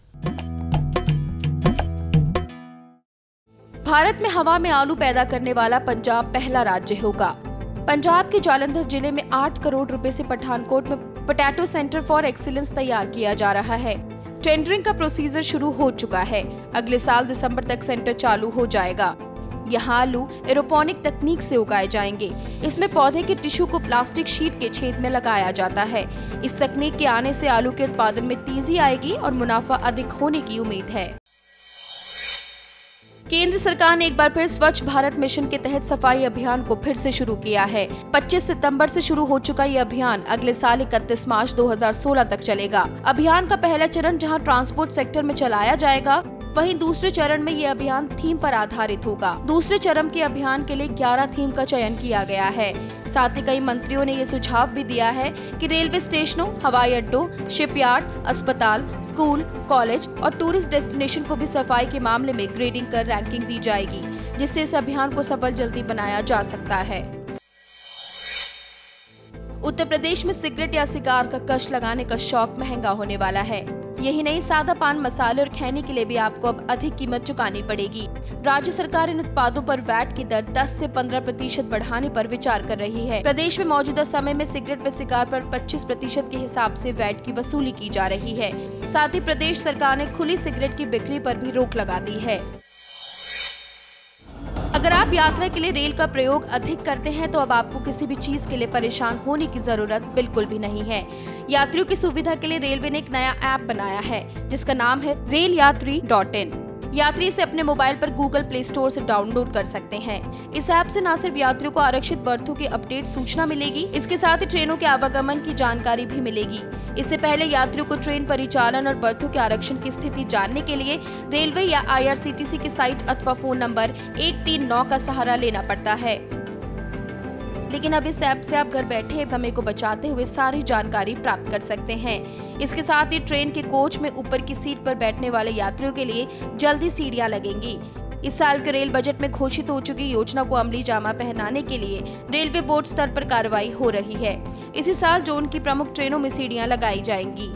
Speaker 5: भारत में हवा में आलू पैदा करने वाला पंजाब पहला राज्य होगा। पंजाब के जालंधर जिले में 8 करोड़ रुपए से पठानकोट में पोटैटो सेंटर फॉर एक्सीलेंस तैयार किया जा रहा है। टेंडरिंग का प्रोसीजर शुरू हो चुका है। अगले साल दिसंबर तक सेंटर चालू हो जाएगा। यहाँ आलू एरोपोनिक तकनीक से उगाए जाएंगे। इसमें पौधे के टिश्यू को प्लास्टिक शीट के छेद में लगाया जाता है। इस तकनीक के आने से आलू के उत्पादन में तेजी आएगी और मुनाफा अधिक होने की उम्मीद है। केंद्र सरकार ने एक बार फिर स्वच्छ भारत मिशन के तहत सफाई अभियान को फिर से शुरू किया है। 25 सितंबर से शुरू हो चुका ये अभियान अगले साल 31 मार्च 2016 तक चलेगा। अभियान का पहला चरण जहां ट्रांसपोर्ट सेक्टर में चलाया जाएगा, वहीं दूसरे चरण में ये अभियान थीम पर आधारित होगा। दूसरे चरण के अभियान के लिए 11 थीम का चयन किया गया है। साथ ही कई मंत्रियों ने ये सुझाव भी दिया है कि रेलवे स्टेशनों, हवाई अड्डों, शिपयार्ड, अस्पताल, स्कूल, कॉलेज और टूरिस्ट डेस्टिनेशन को भी सफाई के मामले में ग्रेडिंग कर रैंकिंग दी जाएगी, जिससे इस अभियान को सफल जल्दी बनाया जा सकता है। उत्तर प्रदेश में सिगरेट या सिगार का कश लगाने का शौक महंगा होने वाला है। यही नहीं, सादा पान मसाले और खैनी के लिए भी आपको अब अधिक कीमत चुकानी पड़ेगी। राज्य सरकार इन उत्पादों पर वैट की दर 10 से 15% बढ़ाने पर विचार कर रही है। प्रदेश में मौजूदा समय में सिगरेट व सिगार पर 25% के हिसाब से वैट की वसूली की जा रही है। साथ ही प्रदेश सरकार ने खुली सिगरेट की बिक्री पर भी रोक लगा दी है। अगर आप यात्रा के लिए रेल का प्रयोग अधिक करते हैं तो अब आपको किसी भी चीज के लिए परेशान होने की जरूरत बिल्कुल भी नहीं है। यात्रियों की सुविधा के लिए रेलवे ने एक नया ऐप बनाया है जिसका नाम है railyatri.in। यात्री इसे अपने मोबाइल पर गूगल प्ले स्टोर से डाउनलोड कर सकते हैं। इस ऐप से न सिर्फ यात्रियों को आरक्षित बर्थों की अपडेट सूचना मिलेगी, इसके साथ ही ट्रेनों के आवागमन की जानकारी भी मिलेगी। इससे पहले यात्रियों को ट्रेन परिचालन और बर्थों के आरक्षण की स्थिति जानने के लिए रेलवे या IRCTC की साइट अथवा फोन नंबर 139 का सहारा लेना पड़ता है। लेकिन अब इस ऐप से आप घर बैठे समय को बचाते हुए सारी जानकारी प्राप्त कर सकते हैं। इसके साथ ही ट्रेन के कोच में ऊपर की सीट पर बैठने वाले यात्रियों के लिए जल्दी सीढ़ियां लगेंगी। इस साल के रेल बजट में घोषित हो चुकी योजना को अमली जामा पहनाने के लिए रेलवे बोर्ड स्तर पर कार्रवाई हो रही है। इसी साल जोन की प्रमुख ट्रेनों में सीढ़ियां लगाई जाएंगी।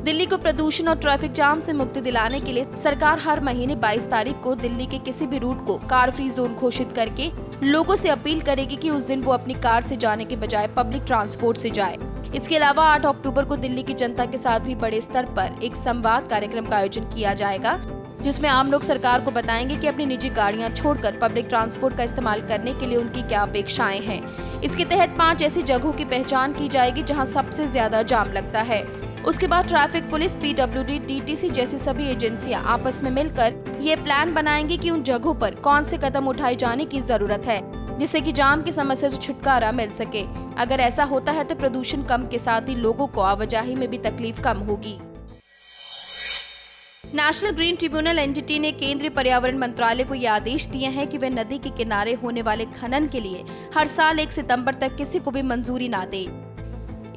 Speaker 5: दिल्ली को प्रदूषण और ट्रैफिक जाम से मुक्ति दिलाने के लिए सरकार हर महीने 22 तारीख को दिल्ली के किसी भी रूट को कार फ्री जोन घोषित करके लोगों से अपील करेगी कि उस दिन वो अपनी कार से जाने के बजाय पब्लिक ट्रांसपोर्ट से जाए। इसके अलावा 8 अक्टूबर को दिल्ली की जनता के साथ भी बड़े स्तर पर एक संवाद कार्यक्रम का आयोजन किया जाएगा, जिसमें आम लोग सरकार को बताएंगे कि अपनी निजी गाड़ियां छोड़कर पब्लिक ट्रांसपोर्ट का इस्तेमाल करने के लिए उनकी क्या अपेक्षाएं हैं। इसके तहत 5 ऐसी जगहों की पहचान की जाएगी जहां सबसे ज्यादा जाम लगता है। उसके बाद ट्रैफिक पुलिस, PWD, DTC जैसी सभी एजेंसियां आपस में मिलकर ये प्लान बनाएंगी कि उन जगहों पर कौन से कदम उठाए जाने की जरूरत है, जिससे कि जाम की समस्या से छुटकारा मिल सके। अगर ऐसा होता है तो प्रदूषण कम के साथ ही लोगों को आवाजाही में भी तकलीफ कम होगी। नेशनल ग्रीन ट्रिब्यूनल एनजीटी ने केंद्रीय पर्यावरण मंत्रालय को ये आदेश दिए हैं कि वे नदी के किनारे होने वाले खनन के लिए हर साल 1 सितंबर तक किसी को भी मंजूरी न दे।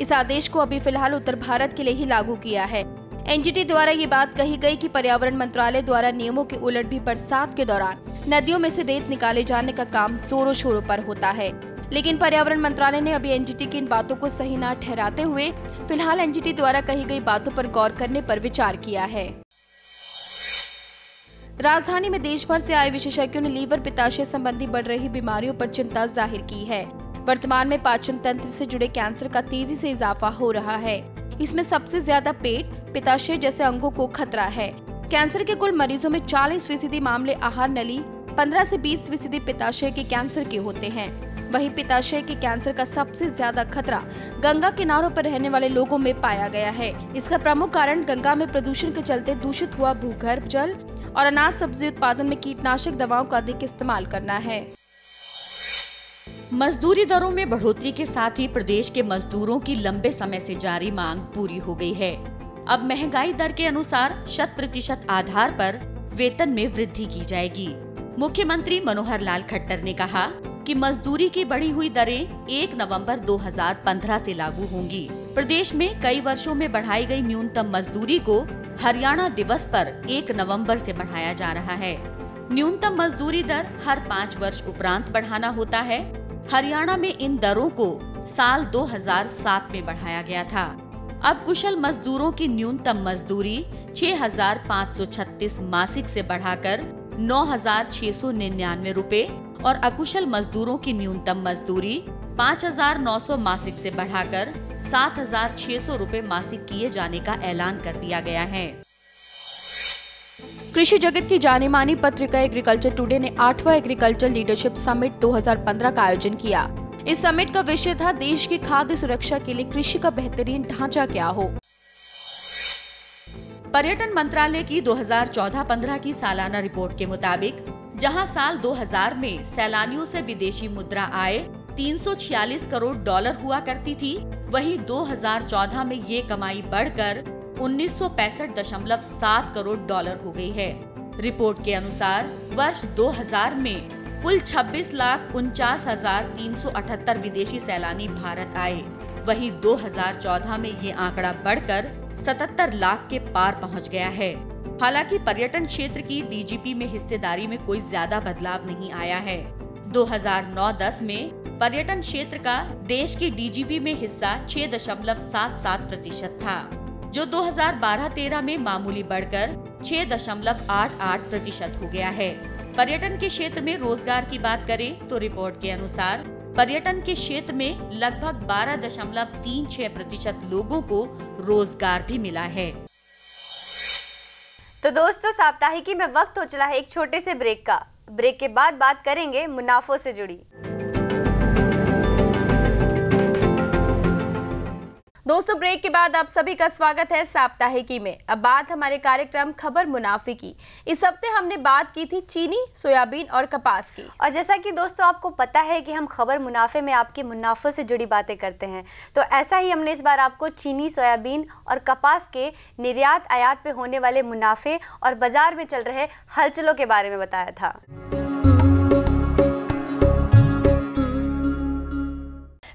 Speaker 5: इस आदेश को अभी फिलहाल उत्तर भारत के लिए ही लागू किया है। एनजीटी द्वारा ये बात कही गई कि पर्यावरण मंत्रालय द्वारा नियमों के उलट भी बरसात के दौरान नदियों में से रेत निकाले जाने का काम जोरों शोरों पर होता है। लेकिन पर्यावरण मंत्रालय ने अभी एनजीटी की इन बातों को सही न ठहराते हुए फिलहाल एनजीटी द्वारा कही गई बातों पर गौर करने पर विचार किया है। राजधानी में देश भर से आए विशेषज्ञों ने लीवर, पित्ताशय संबंधी बढ़ रही बीमारियों पर चिंता जाहिर की है। वर्तमान में पाचन तंत्र से जुड़े कैंसर का तेजी से इजाफा हो रहा है। इसमें सबसे ज्यादा पेट, पित्ताशय जैसे अंगों को खतरा है। कैंसर के कुल मरीजों में 40% मामले आहार नली, 15 से 20% पित्ताशय के कैंसर के होते हैं। वहीं पित्ताशय के कैंसर का सबसे ज्यादा खतरा गंगा किनारों पर रहने वाले लोगों में पाया गया है। इसका प्रमुख कारण गंगा में प्रदूषण के चलते दूषित हुआ भूगर्भ जल और अनाज सब्जी उत्पादन में कीटनाशक दवाओं का अधिक इस्तेमाल करना है।
Speaker 16: मजदूरी दरों में बढ़ोतरी के साथ ही प्रदेश के मजदूरों की लंबे समय से जारी मांग पूरी हो गई है। अब महंगाई दर के अनुसार 100% आधार पर वेतन में वृद्धि की जाएगी। मुख्यमंत्री मनोहर लाल खट्टर ने कहा, कि मजदूरी की बढ़ी हुई दरें 1 नवंबर 2015 से लागू होंगी। प्रदेश में कई वर्षों में बढ़ाई गई न्यूनतम मजदूरी को हरियाणा दिवस पर 1 नवंबर से बढ़ाया जा रहा है। न्यूनतम मजदूरी दर हर 5 वर्ष उपरांत बढ़ाना होता है। हरियाणा में इन दरों को साल 2007 में बढ़ाया गया था। अब कुशल मजदूरों की न्यूनतम मजदूरी 6,536 मासिक से बढ़ाकर 9,699 रुपए और अकुशल मजदूरों की न्यूनतम मजदूरी 5,900 मासिक से बढ़ाकर 7,600 रुपए मासिक किए जाने का ऐलान कर दिया गया है।
Speaker 5: कृषि जगत की जानी मानी पत्रिका एग्रीकल्चर टुडे ने 8वां एग्रीकल्चर लीडरशिप समिट 2015 का आयोजन किया। इस समिट का विषय था देश की खाद्य सुरक्षा के लिए कृषि का बेहतरीन ढांचा क्या हो।
Speaker 16: पर्यटन मंत्रालय की 2014-15 की सालाना रिपोर्ट के मुताबिक जहां साल 2000 में सैलानियों से विदेशी मुद्रा आय 346 करोड़ डॉलर हुआ करती थी, वहीं 2014 में ये कमाई बढ़कर 1965.7 करोड़ डॉलर हो गई है। रिपोर्ट के अनुसार वर्ष 2000 में कुल 26,49,378 विदेशी सैलानी भारत आए, वहीं 2014 में ये आंकड़ा बढ़कर 77 लाख के पार पहुंच गया है। हालांकि पर्यटन क्षेत्र की डीजीपी में हिस्सेदारी में कोई ज्यादा बदलाव नहीं आया है। 2009-10 में पर्यटन क्षेत्र का देश की डीजीपी में हिस्सा 6.77% था, जो 2012-13 में मामूली बढ़कर 6.88% हो गया है। पर्यटन के क्षेत्र में रोजगार की बात करें तो रिपोर्ट के अनुसार पर्यटन के क्षेत्र में लगभग 12.36% लोगों को रोजगार भी मिला है।
Speaker 1: तो दोस्तों, साप्ताहिकी में वक्त हो चला है एक छोटे से ब्रेक का। ब्रेक के बाद बात करेंगे मुनाफों से जुड़ी।
Speaker 2: दोस्तों, ब्रेक के बाद आप सभी का स्वागत है साप्ताहिकी में। अब बात हमारे कार्यक्रम खबर मुनाफे की। इस हफ्ते हमने बात की थी चीनी, सोयाबीन और कपास की।
Speaker 1: और जैसा कि दोस्तों आपको पता है कि हम खबर मुनाफे में आपके मुनाफों से जुड़ी बातें करते हैं, तो ऐसा ही हमने इस बार आपको चीनी, सोयाबीन और कपास के निर्यात आयात पे होने वाले मुनाफे और बाजार में चल रहे हलचलों के बारे में बताया था।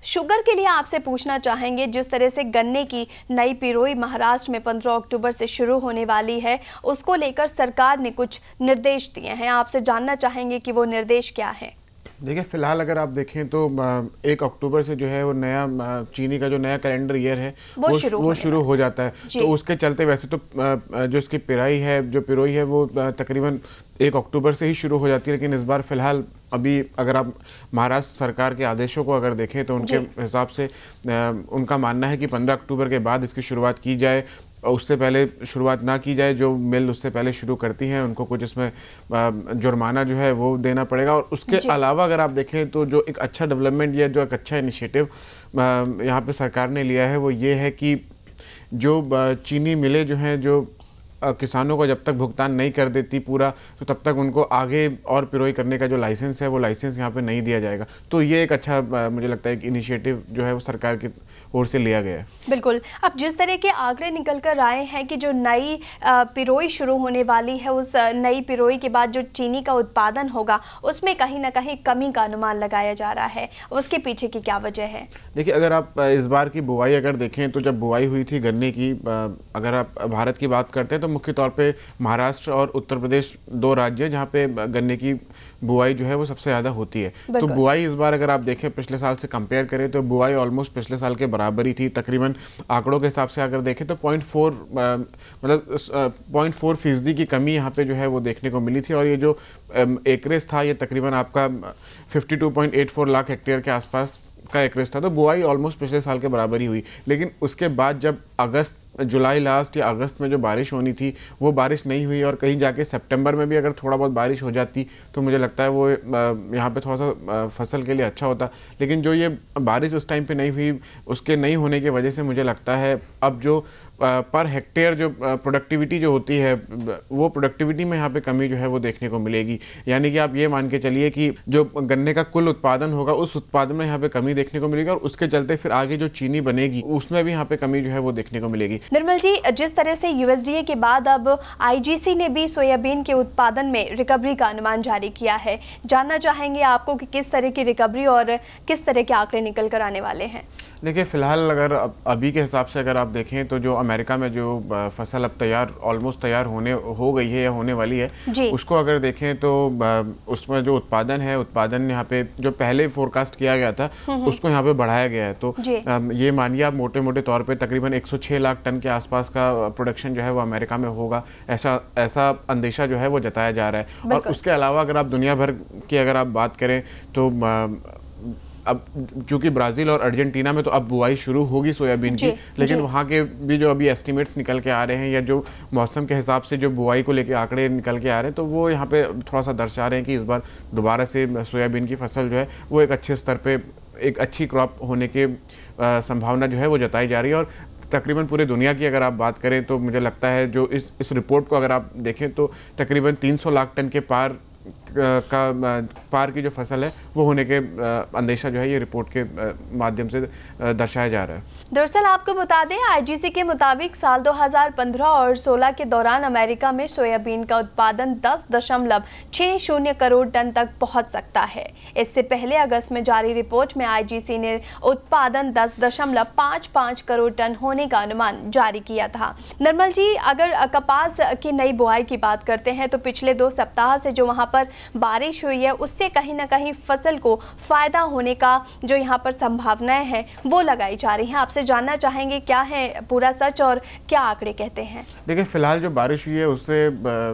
Speaker 10: शुगर के लिए आपसे पूछना चाहेंगे, जिस तरह से गन्ने की नई पिरोई महाराष्ट्र में 15 अक्टूबर से शुरू होने वाली है, उसको लेकर सरकार ने कुछ निर्देश दिए हैं। आपसे जानना चाहेंगे कि वो निर्देश क्या है।
Speaker 17: देखिए, फिलहाल अगर आप देखें तो 1 अक्टूबर से जो है वो नया चीनी का जो नया कैलेंडर ईयर है वो शुरू हो जाता है। तो उसके चलते वैसे तो जो इसकी पिरोई है वो तकरीबन 1 अक्टूबर से ही शुरू हो जाती है, लेकिन इस बार फिलहाल अभी अगर आप महाराष्ट्र सरकार के आदेशों को अगर देखें तो उनके हिसाब से उनका मानना है कि 15 अक्टूबर के बाद इसकी शुरुआत की जाए, उससे पहले शुरुआत ना की जाए। जो मिल उससे पहले शुरू करती हैं उनको कुछ इसमें जुर्माना जो है वो देना पड़ेगा। और उसके अलावा अगर आप देखें तो जो एक अच्छा डेवलपमेंट या जो एक अच्छा इनिशिएटिव यहाँ पे सरकार ने लिया है वो ये है कि जो चीनी मिलें जो हैं, जो किसानों को जब तक भुगतान नहीं कर देती पूरा, तो तब तक उनको आगे और पिरोई करने का जो लाइसेंस है वो लाइसेंस यहाँ पे नहीं दिया जाएगा। तो ये एक अच्छा मुझे लगता है कि इनिशिएटिव जो है वो सरकार की ओर से लिया गया है।
Speaker 10: बिल्कुल। अब जिस तरह के आंकड़े निकल कर आए हैं कि जो नई पिरोई शुरू होने वाली है, उस नई पिरोई के बाद जो चीनी का उत्पादन होगा उसमें कहीं ना कहीं कमी का अनुमान लगाया जा रहा है, उसके पीछे की क्या वजह है?
Speaker 17: देखिए, अगर आप इस बार की बुआई अगर देखें तो जब बुआई हुई थी गन्ने की, अगर आप भारत की बात करते हैं तो मुख्य तौर पे महाराष्ट्र और उत्तर प्रदेश 2 राज्य जहाँ पे गन्ने की बुआई जो है वो सबसे ज़्यादा होती है। तो बुआई इस बार अगर आप देखें पिछले साल से कंपेयर करें तो बुआई ऑलमोस्ट पिछले साल के बराबर ही थी। तकरीबन आंकड़ों के हिसाब से अगर देखें तो 0.4% की कमी यहाँ पे जो है वो देखने को मिली थी। और ये जो एकरेज था ये तकरीबन आपका 52.84 लाख हेक्टेयर के आसपास का एकरेज था। तो बुआई ऑलमोस्ट पिछले साल के बराबर ही हुई। लेकिन उसके बाद जब जुलाई लास्ट या अगस्त में जो बारिश होनी थी वो बारिश नहीं हुई, और कहीं जाके सितंबर में भी अगर थोड़ा बहुत बारिश हो जाती तो मुझे लगता है वो यहाँ पे थोड़ा सा फसल के लिए अच्छा होता। लेकिन जो ये बारिश उस टाइम पे नहीं हुई, उसके नहीं होने की वजह से मुझे लगता है अब जो पर हेक्टेयर जो प्रोडक्टिविटी जो होती है वो प्रोडक्टिविटी में यहाँ पे कमी जो है वो देखने को मिलेगी। यानी कि आप ये मान के चलिए कि जो गन्ने का कुल उत्पादन होगा उस उत्पादन में यहाँ पे कमी देखने को मिलेगी, और उसके चलते फिर आगे जो चीनी बनेगी उसमें भी यहाँ पे कमी जो है वो देखने को मिलेगी।
Speaker 10: निर्मल जी, जिस तरह से यूएसडीए के बाद अब आईजीसी ने भी सोयाबीन के उत्पादन में रिकवरी का अनुमान जारी किया है, जानना चाहेंगे आपको कि किस तरह की रिकवरी और किस तरह के आंकड़े निकल कर आने वाले हैं?
Speaker 17: देखिए, फिलहाल अगर अभी के हिसाब से अगर आप देखें तो जो अमेरिका में जो फसल अब ऑलमोस्ट तैयार हो गई है या होने वाली है, उसको अगर देखें तो उसमें जो उत्पादन यहाँ पे जो पहले फोरकास्ट किया गया था उसको यहाँ पे बढ़ाया गया है। तो ये मानिए आप मोटे मोटे तौर पे तकरीबन 106 लाख टन के आसपास का प्रोडक्शन जो है वो अमेरिका में होगा, ऐसा अंदेशा जो है वो जताया जा रहा है। और उसके अलावा अगर आप दुनिया भर की अगर आप बात करें तो अब चूंकि ब्राज़ील और अर्जेंटीना में तो अब बुआई शुरू होगी सोयाबीन की, लेकिन वहाँ के भी जो अभी एस्टिमेट्स निकल के आ रहे हैं या जो मौसम के हिसाब से जो बुआई को लेके आंकड़े निकल के आ रहे हैं, तो वो यहाँ पे थोड़ा सा दर्शा रहे हैं कि इस बार दोबारा से सोयाबीन की फसल जो है वो एक अच्छे स्तर पे एक अच्छी क्रॉप होने की संभावना जो है वो जताई जा रही है। और तकरीबन पूरे दुनिया की अगर आप बात करें तो मुझे लगता है जो इस रिपोर्ट को अगर आप देखें तो तकरीबन 300 लाख टन के पार की जो फसल है वो होने के अंदेशा जो है ये रिपोर्ट के माध्यम से दर्शाया जा रहा है।
Speaker 10: दरअसल आपको बता दें, आईजीसी के मुताबिक साल 2015 और 16 के दौरान अमेरिका में सोयाबीन का उत्पादन 10.60 करोड़ टन तक पहुंच सकता है। इससे पहले अगस्त में जारी रिपोर्ट में आईजीसी ने उत्पादन 10.55 करोड़ टन होने का अनुमान जारी किया था। निर्मल जी, अगर कपास की नई बुआई की बात करते हैं तो पिछले 2 सप्ताह से जो वहां पर बारिश हुई है उससे कहीं ना कहीं फसल को फायदा होने का जो यहाँ पर संभावनाएं हैं वो लगाई जा रही हैं। आपसे जानना चाहेंगे क्या है पूरा सच और क्या आंकड़े कहते हैं?
Speaker 17: देखिए, फिलहाल जो बारिश हुई है उससे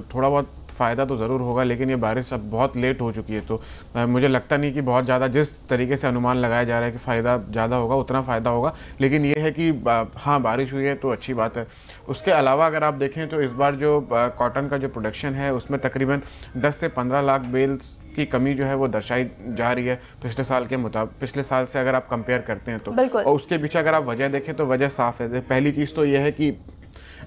Speaker 17: थोड़ा बहुत फ़ायदा तो ज़रूर होगा, लेकिन ये बारिश अब बहुत लेट हो चुकी है, तो मुझे लगता नहीं कि बहुत ज़्यादा जिस तरीके से अनुमान लगाया जा रहा है कि फ़ायदा ज़्यादा होगा उतना फ़ायदा होगा। लेकिन ये है कि हाँ, बारिश हुई है तो अच्छी बात है। उसके अलावा अगर आप देखें तो इस बार जो कॉटन का जो प्रोडक्शन है उसमें तकरीबन 10 से 15 लाख बेल्स की कमी जो है वो दर्शाई जा रही है पिछले साल के मुताबिक, पिछले साल से अगर आप कंपेयर करते हैं तो। और उसके पीछे अगर आप वजह देखें तो वजह साफ़ है। पहली चीज़ तो यह है कि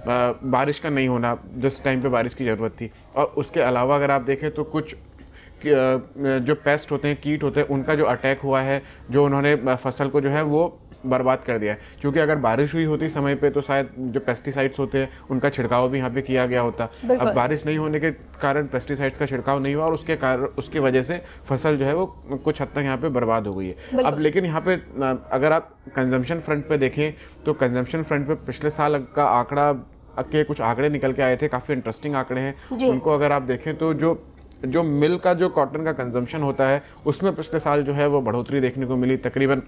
Speaker 17: बारिश का नहीं होना जिस टाइम पे बारिश की ज़रूरत थी, और उसके अलावा अगर आप देखें तो कुछ जो पेस्ट होते हैं, कीट होते हैं, उनका जो अटैक हुआ है, जो उन्होंने फसल को जो है वो बर्बाद कर दिया है। क्योंकि अगर बारिश हुई होती समय पे तो शायद जो पेस्टिसाइड्स होते हैं उनका छिड़काव भी यहाँ पे किया गया होता। अब बारिश नहीं होने के कारण पेस्टिसाइड्स का छिड़काव नहीं हुआ और उसके वजह से फसल जो है वो कुछ हद तक यहाँ पे बर्बाद हो गई है। अब लेकिन यहाँ पे अगर आप कंजम्पशन फ्रंट पे देखें तो कंजम्पशन फ्रंट पे पिछले साल का आंकड़ा के कुछ आंकड़े निकल के आए थे, काफ़ी इंटरेस्टिंग आंकड़े हैं। उनको अगर आप देखें तो जो मिल का जो कॉटन का कंजम्पशन होता है उसमें पिछले साल जो है वो बढ़ोतरी देखने को मिली। तकरीबन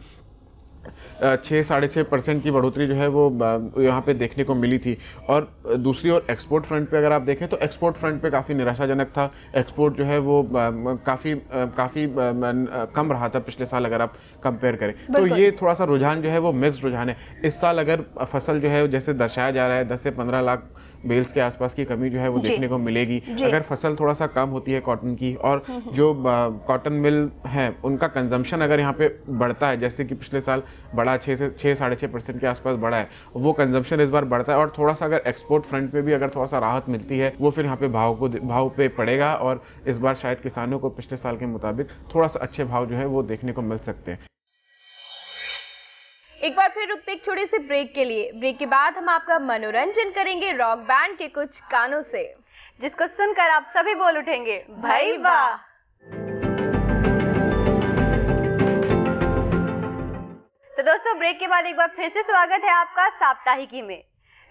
Speaker 17: 6-6.5% की बढ़ोतरी जो है वो यहाँ पे देखने को मिली थी। और दूसरी ओर एक्सपोर्ट फ्रंट पे अगर आप देखें तो एक्सपोर्ट फ्रंट पे काफ़ी निराशाजनक था। एक्सपोर्ट जो है वो काफ़ी कम रहा था पिछले साल अगर आप कंपेयर करें तो। ये थोड़ा सा रुझान जो है वो मिक्स्ड रुझान है। इस साल अगर फसल जो है जैसे दर्शाया जा रहा है 10 से 15 लाख बेल्स के आसपास की कमी जो है वो देखने को मिलेगी। अगर फसल थोड़ा सा कम होती है कॉटन की और जो कॉटन मिल है उनका कंजम्पशन अगर यहाँ पे बढ़ता है, जैसे कि पिछले साल बढ़ा 6.5% के आसपास बढ़ा है, वो कंजम्पशन इस बार बढ़ता है और थोड़ा सा अगर एक्सपोर्ट फ्रंट पे भी अगर थोड़ा सा राहत मिलती है वो फिर यहाँ पे भाव पे पड़ेगा और इस बार शायद किसानों को पिछले साल के मुताबिक थोड़ा सा अच्छे भाव जो है वो देखने को मिल सकते हैं।
Speaker 2: एक बार फिर रुकते एक छोटे से ब्रेक के लिए। ब्रेक के बाद हम आपका मनोरंजन करेंगे रॉक बैंड के कुछ गानों से,
Speaker 1: जिसको सुनकर आप सभी बोल उठेंगे भाई वाह। तो दोस्तों, ब्रेक के बाद एक बार फिर से स्वागत है आपका साप्ताहिकी में।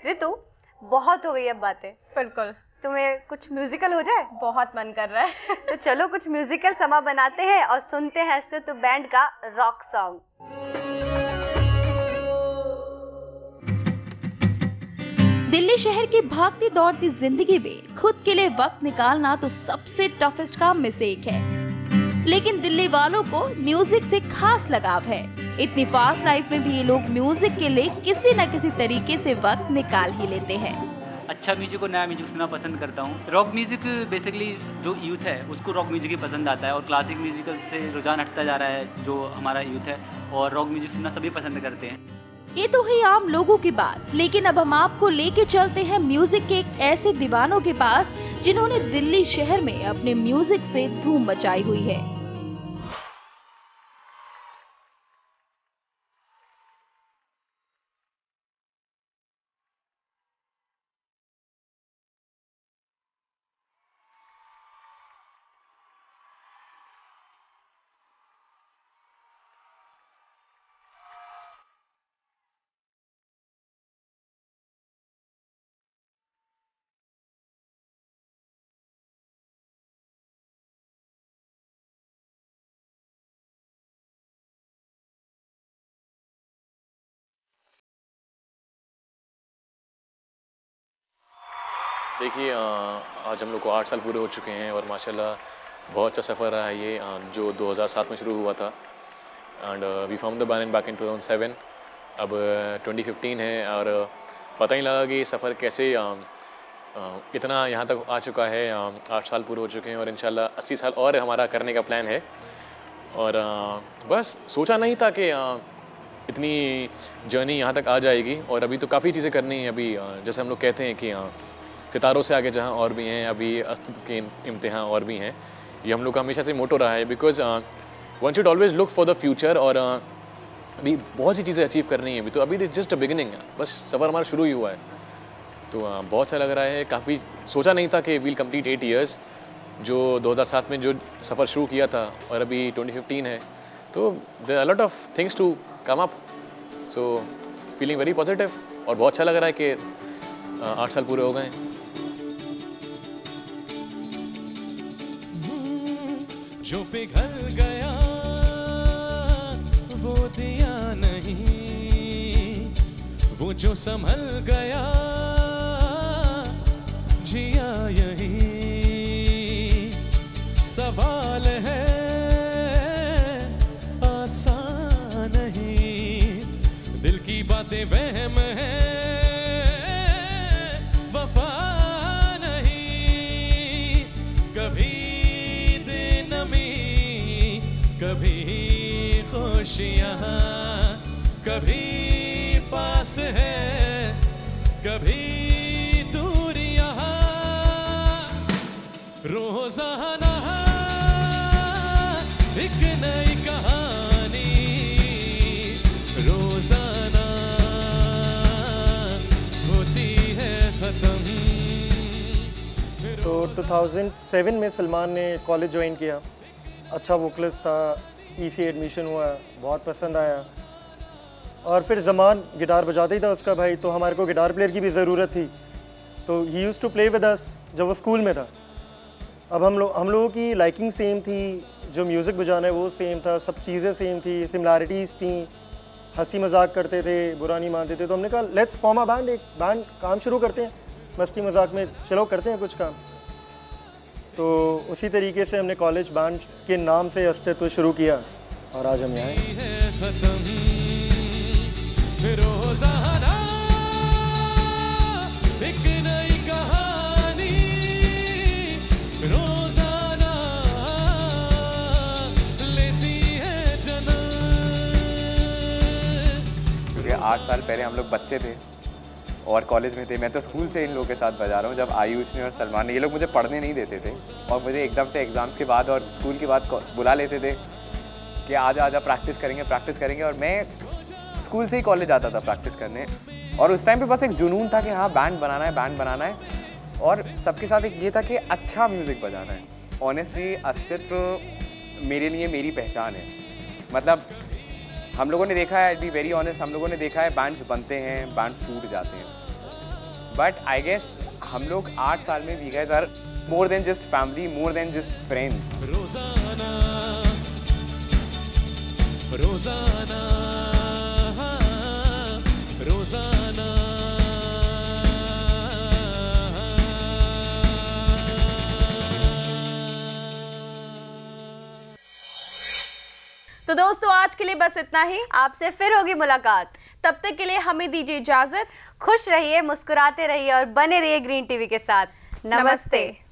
Speaker 1: ऋतु, बहुत हो गई अब बातें।
Speaker 2: बिल्कुल।
Speaker 1: तुम्हें कुछ म्यूजिकल हो जाए?
Speaker 2: बहुत मन कर रहा है।
Speaker 1: तो चलो कुछ म्यूजिकल समा बनाते हैं और सुनते हैं सिद्धू बैंड का रॉक सॉन्ग।
Speaker 5: दिल्ली शहर की भागती दौड़ती जिंदगी में खुद के लिए वक्त निकालना तो सबसे टफेस्ट काम में से एक है, लेकिन दिल्ली वालों को म्यूजिक से खास लगाव है। इतनी फास्ट लाइफ में भी ये लोग म्यूजिक के लिए किसी न किसी तरीके से वक्त निकाल ही लेते हैं।
Speaker 18: अच्छा म्यूजिक और नया म्यूजिक सुनना पसंद करता हूँ। रॉक म्यूजिक बेसिकली जो यूथ है उसको रॉक म्यूजिक ही पसंद आता है और क्लासिक म्यूजिकल से रुझान हटता जा रहा है जो हमारा यूथ है, और रॉक म्यूजिक सुनना सभी पसंद करते हैं।
Speaker 5: ये तो है आम लोगों की बात, लेकिन अब हम आपको लेके चलते हैं म्यूजिक के एक ऐसे दीवानों के पास जिन्होंने दिल्ली शहर में अपने म्यूजिक से धूम मचाई हुई है।
Speaker 19: देखिए आज हम लोग को 8 साल पूरे हो चुके हैं और माशाल्लाह बहुत अच्छा सफ़र रहा है ये, जो 2007 में शुरू हुआ था and we form the band back in 2007। अब 2015 है और पता ही लगा कि सफ़र कैसे इतना यहाँ तक आ चुका है। 8 साल पूरे हो चुके हैं और इंशाल्लाह 80 साल और हमारा करने का प्लान है। और बस सोचा नहीं था कि इतनी जर्नी यहाँ तक आ जाएगी और अभी तो काफ़ी चीज़ें करनी है। अभी जैसे हम लोग कहते हैं कि सितारों से आगे जहाँ और भी हैं, अभी अस्तित्व के इम्तिहान और भी हैं। ये हम लोग का हमेशा से मोटो रहा है, because one should always look for the future. और अभी बहुत सी चीज़ें अचीव करनी है, अभी तो अभी जस्ट अ बिगिनिंग है, बस सफ़र हमारा शुरू ही हुआ है। तो बहुत अच्छा लग रहा है। काफ़ी सोचा नहीं था कि वील कंप्लीट 8 ईयर्स, जो 2007 में जो सफ़र शुरू किया था और अभी 2015 है, तो there are lot of things to come up. So feeling very positive और बहुत अच्छा लग रहा है कि 8 साल पूरे हो गए।
Speaker 20: जो पिघल गया वो दिया नहीं, वो जो संभल गया जिया यही। सवाल है आसान नहीं, दिल की बातें वहम है, वफा नहीं। कभी कभी खुशियाँ, कभी पास है, कभी दूरियाँ। रोजाना एक नई कहानी, रोजाना होती है खत्म।
Speaker 21: तो 2007 में सलमान ने कॉलेज ज्वाइन किया। अच्छा वोकलिस्ट था, ईसी एडमिशन हुआ, बहुत पसंद आया। और फिर ज़मान गिटार बजाता ही था उसका भाई, तो हमारे को गिटार प्लेयर की भी ज़रूरत थी। तो he used to play with us जब वो स्कूल में था। अब हम लोगों की लाइकिंग सेम थी, जो म्यूज़िक बजाना है वो सेम था, सब चीज़ें सेम थी, सिमिलैरिटीज़ थी, हंसी मजाक करते थे, बुरा नहीं मानते थे। तो हमने कहा लेट्स फॉर्म अ बैंड, एक बैंड काम शुरू करते हैं, मस्ती मजाक में चलो करते हैं कुछ काम। तो उसी तरीके से हमने कॉलेज बैंड के नाम से अस्तित्व शुरू किया और आज हम यहाँ हैं।
Speaker 20: रोज़ाना एक नई कहानी, रोज़ाना लेती है जन्म।
Speaker 22: क्योंकि 8 साल पहले हम लोग बच्चे थे और कॉलेज में थे। मैं तो स्कूल से इन लोगों के साथ बजा रहा हूँ। जब आयुष ने और सलमान ने, ये लोग मुझे पढ़ने नहीं देते थे और मुझे एकदम से एग्ज़ाम्स के बाद और स्कूल के बाद बुला लेते थे कि आजा प्रैक्टिस करेंगे। और मैं स्कूल से ही कॉलेज आता था प्रैक्टिस करने। और उस टाइम पे बस एक जुनून था कि हाँ बैंड बनाना है और सबके साथ एक ये था कि अच्छा म्यूज़िक बजाना है। ऑनेस्टली अस्तित्व मेरे लिए मेरी पहचान है। मतलब हम लोगों ने देखा है, बी वेरी ऑनेस्ट, हम लोगों ने देखा है बैंड्स बनते हैं, बैंड्स टूट जाते हैं, बट आई गेस हम लोग 8 साल में we guys are more than just family, more than just friends.
Speaker 20: रोज़ाना रोज़ाना रोज़ाना
Speaker 2: तो दोस्तों आज के लिए बस इतना ही।
Speaker 1: आपसे फिर होगी मुलाकात,
Speaker 2: तब तक के लिए हमें दीजिए इजाजत।
Speaker 1: खुश रहिए, मुस्कुराते रहिए और बने रहिए ग्रीन टीवी के साथ। नमस्ते।